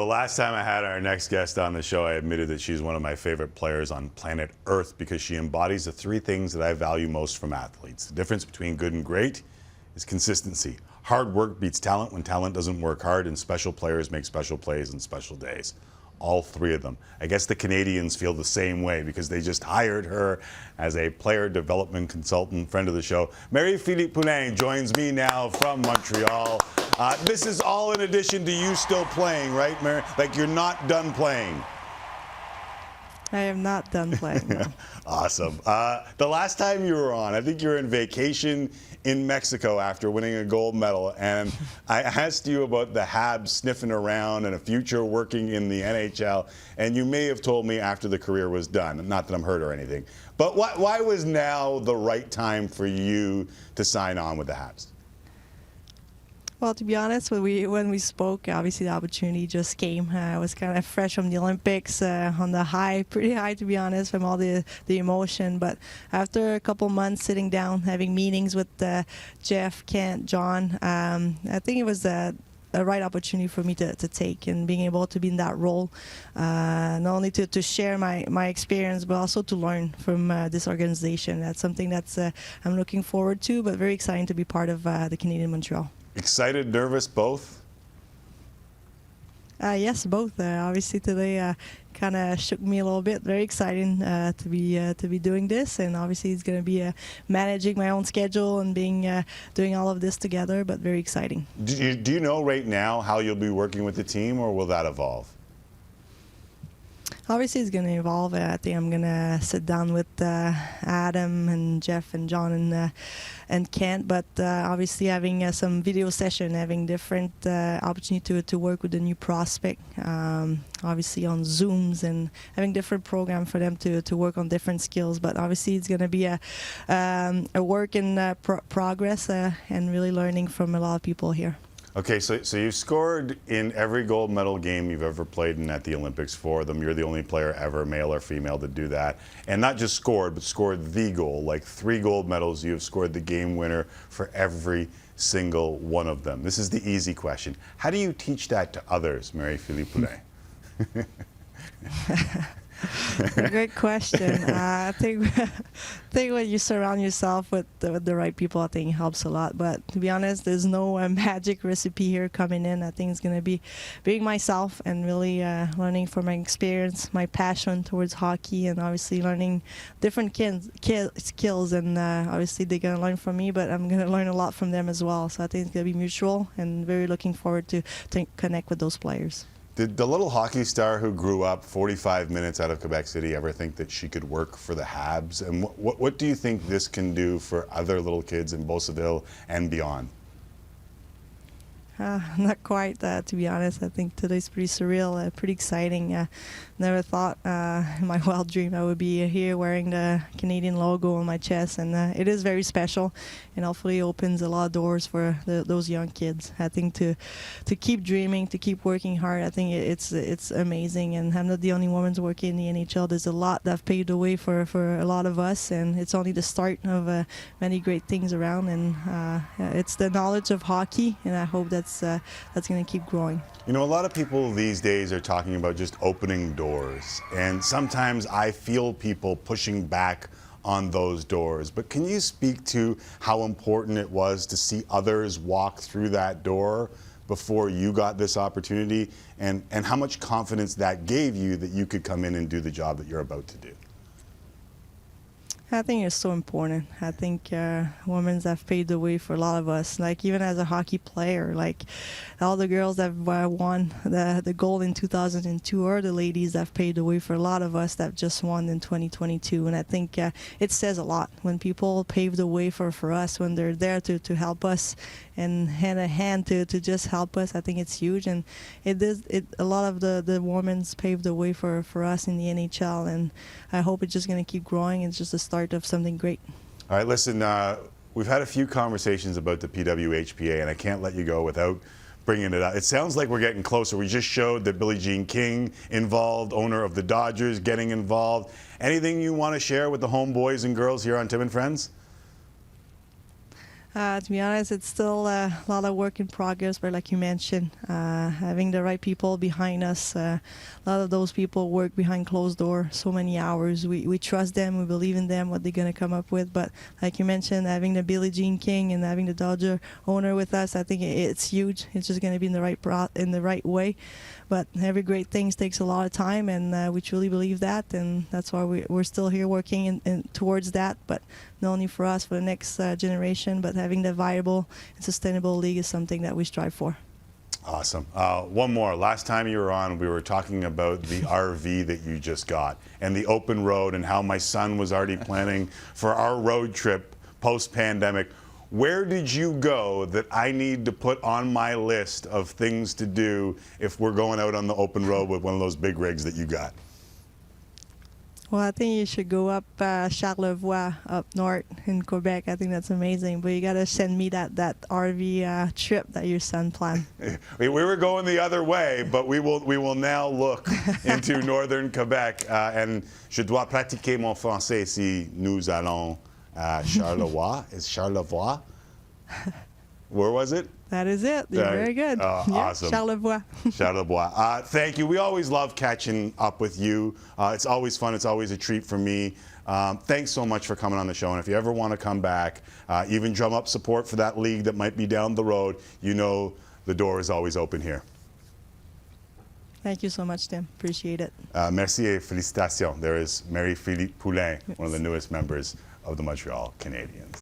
last time I had our next guest on the show, I admitted that she's one of my favorite players on planet Earth because she embodies the three things that I value most from athletes. The difference between good and great is consistency. Hard work beats talent when talent doesn't work hard, and special players make special plays on special days. All three of them. I guess the Canadiens feel the same way because they just hired her as a player development consultant, friend of the show. Marie-Philip Poulin joins me now from Montreal. This is all in addition to you still playing, right, Mary? Like, you're not done playing. I am not done playing. No. Awesome. The last time you were on, I think you were on vacation in Mexico after winning a gold medal, and I asked you about the Habs sniffing around and a future working in the NHL, and you may have told me after the career was done. Not that I'm hurt or anything, but why was now the right time for you to sign on with the Habs? Well, to be honest, when we spoke, obviously the opportunity just came. I was kind of fresh from the Olympics, on the high, pretty high to be honest, from all the emotion. But after a couple months sitting down, having meetings with Jeff, Kent, John, I think it was a right opportunity for me to take, and being able to be in that role, not only to share my experience, but also to learn from this organization. That's something that's I'm looking forward to, but very exciting to be part of the Canadian Montreal. Excited, nervous, both? Yes, both. Obviously today kind of shook me a little bit. Very exciting to be doing this, and obviously it's going to be managing my own schedule and doing all of this together, but very exciting. Do you know right now how you'll be working with the team, or will that evolve? Obviously, it's going to evolve. I think I'm going to sit down with Adam and Jeff and John and Kent, but obviously having some video session, having different opportunity to work with the new prospect, obviously on Zooms, and having different program for them to work on different skills. But obviously, it's going to be a work in progress, and really learning from a lot of people here. Okay, so you've scored in every gold medal game you've ever played in at the Olympics for them. You're the only player ever, male or female, to do that. And not just scored, but scored the goal. Like 3 gold medals, you've scored the game winner for every single one of them. This is the easy question. How do you teach that to others, Marie-Philip Poulin? Great question. I think when you surround yourself with the right people, I think it helps a lot. But to be honest, there's no magic recipe here coming in. I think it's going to be being myself and really learning from my experience, my passion towards hockey, and obviously learning different skills. And obviously they're going to learn from me, but I'm going to learn a lot from them as well. So I think it's going to be mutual, and very looking forward to connect with those players. Did the little hockey star who grew up 45 minutes out of Quebec City ever think that she could work for the Habs? And what do you think this can do for other little kids in Beauceville and beyond? Not quite, to be honest. I think today's pretty surreal, pretty exciting. Never thought in my wild dream I would be here wearing the Canadian logo on my chest, and it is very special, and hopefully opens a lot of doors for those young kids. I think to keep dreaming, to keep working hard, I think it's amazing, and I'm not the only woman working in the NHL. There's a lot that paved the way for a lot of us, and it's only the start of many great things around, and it's the knowledge of hockey, and I hope that's going to keep growing. You know, a lot of people these days are talking about just opening doors, and sometimes I feel people pushing back on those doors. But can you speak to how important it was to see others walk through that door before you got this opportunity, and how much confidence that gave you that you could come in and do the job that you're about to do? I think it's so important. I think women have paved the way for a lot of us. Like, even as a hockey player, like all the girls that won the gold in 2002 are the ladies that have paved the way for a lot of us that just won in 2022. And I think it says a lot when people pave the way for us, when they're there to help us and hand a hand to just help us. I think it's huge, and a lot of the women's paved the way for us in the NHL, and I hope it's just going to keep growing. It's just the start of something great. All right, listen, we've had a few conversations about the PWHA, and I can't let you go without bringing it up. It sounds like we're getting closer. We just showed that Billie Jean King involved, owner of the Dodgers, getting involved. Anything you want to share with the homeboys and girls here on Tim and Friends? To be honest, it's still a lot of work in progress, but like you mentioned, having the right people behind us, a lot of those people work behind closed doors so many hours. We trust them, we believe in them, what they're going to come up with. But like you mentioned, having the Billie Jean King and having the Dodger owner with us, I think it's huge. It's just going to be in the right way. But every great thing takes a lot of time, and we truly believe that, and that's why we're still here working towards that. But not only for us, for the next generation, but having the viable and sustainable league is something that we strive for. Awesome. One more. Last time you were on, we were talking about the RV that you just got and the open road and how my son was already planning for our road trip post-pandemic. Where did you go that I need to put on my list of things to do if we're going out on the open road with one of those big rigs that you got? Well, I think you should go up Charlevoix up north in Quebec. I think that's amazing. But you got to send me that RV trip that your son planned. We were going the other way, but we will now look into northern Quebec. And je dois pratiquer mon français si nous allons à Charlevoix. Is Charlevoix? Where was it? That is it. You're very good. Yeah, awesome. Charlevoix. Charlevoix. Thank you. We always love catching up with you. It's always fun. It's always a treat for me. Thanks so much for coming on the show. And if you ever want to come back, even drum up support for that league that might be down the road, you know the door is always open here. Thank you so much, Tim. Appreciate it. Merci et félicitations. There is Marie-Philip Poulin, one of the newest members of the Montreal Canadiens.